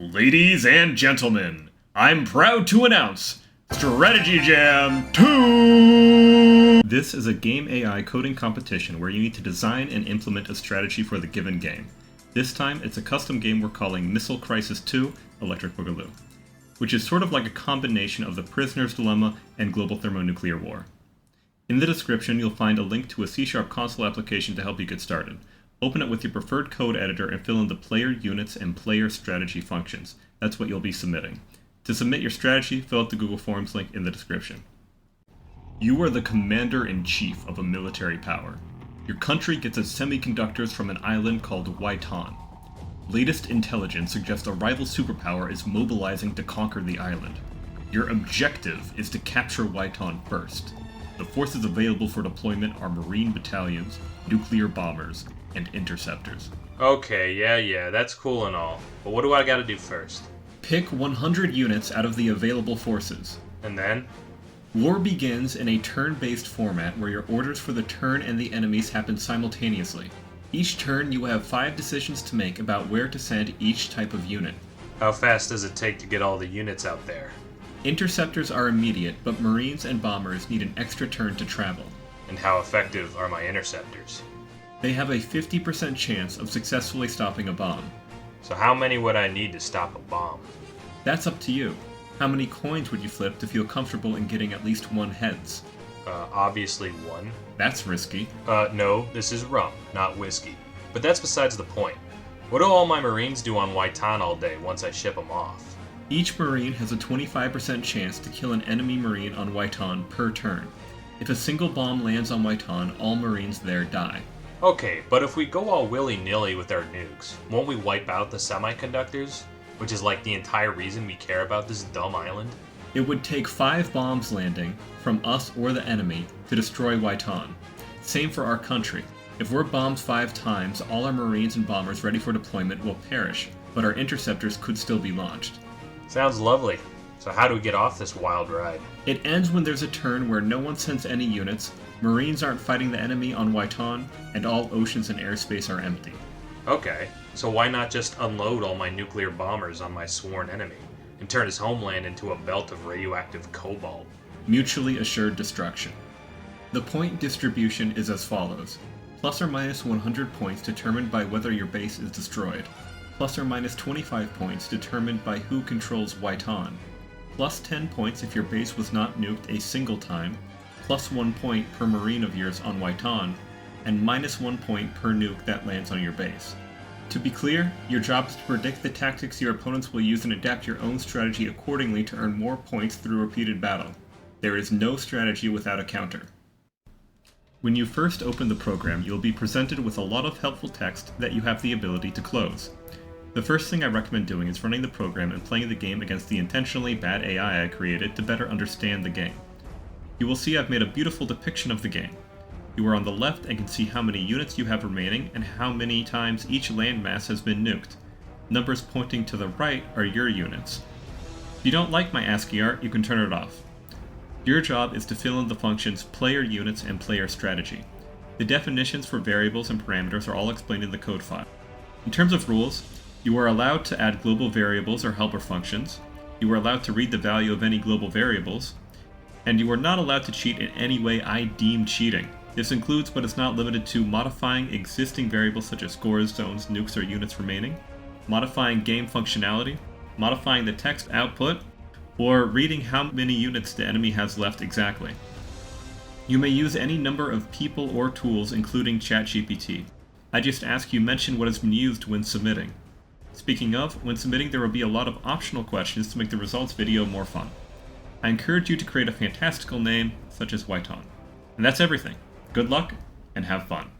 Ladies and gentlemen, I'm proud to announce Strategy Jam 2! This is a game AI coding competition where you need to design and implement a strategy for the given game. This time, it's a custom game we're calling Missile Crisis 2 Electric Boogaloo, which is sort of like a combination of the Prisoner's Dilemma and Global Thermonuclear War. In the description, you'll find a link to a C# console application to help you get started. Open it with your preferred code editor and fill in the player units and player strategy functions. That's what you'll be submitting. To submit your strategy, fill out the Google Forms link in the description. You are the commander-in-chief of a military power. Your country gets its semiconductors from an island called Waitan. Latest intelligence suggests a rival superpower is mobilizing to conquer the island. Your objective is to capture Waitan first. The forces available for deployment are Marine battalions, nuclear bombers, and interceptors. Okay, yeah, that's cool and all. But what do I gotta do first? Pick 100 units out of the available forces. And then? War begins in a turn-based format where your orders for the turn and the enemies happen simultaneously. Each turn you have 5 decisions to make about where to send each type of unit. How fast does it take to get all the units out there? Interceptors are immediate, but Marines and bombers need an extra turn to travel. And how effective are my interceptors? They have a 50% chance of successfully stopping a bomb. So how many would I need to stop a bomb? That's up to you. How many coins would you flip to feel comfortable in getting at least 1 heads? Obviously 1. That's risky. No, this is rum, not whiskey. But that's besides the point. What do all my Marines do on Waitan all day once I ship them off? Each Marine has a 25% chance to kill an enemy Marine on Waitan per turn. If a single bomb lands on Waitan, all Marines there die. Okay, but if we go all willy-nilly with our nukes, won't we wipe out the semiconductors? Which is like the entire reason we care about this dumb island? It would take 5 bombs landing, from us or the enemy, to destroy Waitan. Same for our country. If we're bombed 5 times, all our Marines and bombers ready for deployment will perish, but our interceptors could still be launched. Sounds lovely. So how do we get off this wild ride? It ends when there's a turn where no one sends any units, Marines aren't fighting the enemy on Waitan, and all oceans and airspace are empty. Okay, so why not just unload all my nuclear bombers on my sworn enemy, and turn his homeland into a belt of radioactive cobalt? Mutually assured destruction. The point distribution is as follows. Plus or minus 100 points determined by whether your base is destroyed. Plus or minus 25 points determined by who controls Waitan. Plus 10 points if your base was not nuked a single time. Plus 1 point per Marine of yours on Waitan, and minus 1 point per nuke that lands on your base. To be clear, your job is to predict the tactics your opponents will use and adapt your own strategy accordingly to earn more points through repeated battle. There is no strategy without a counter. When you first open the program, you'll be presented with a lot of helpful text that you have the ability to close. The first thing I recommend doing is running the program and playing the game against the intentionally bad AI I created to better understand the game. You will see I've made a beautiful depiction of the game. You are on the left and can see how many units you have remaining and how many times each landmass has been nuked. Numbers pointing to the right are your units. If you don't like my ASCII art, you can turn it off. Your job is to fill in the functions player units and player strategy. The definitions for variables and parameters are all explained in the code file. In terms of rules, you are allowed to add global variables or helper functions, you are allowed to read the value of any global variables, and you are not allowed to cheat in any way I deem cheating. This includes but is not limited to modifying existing variables such as scores, zones, nukes, or units remaining, modifying game functionality, modifying the text output, or reading how many units the enemy has left exactly. You may use any number of people or tools including ChatGPT. I just ask you mention what has been used when submitting. Speaking of, when submitting there will be a lot of optional questions to make the results video more fun. I encourage you to create a fantastical name, such as Waitan. And that's everything. Good luck, and have fun.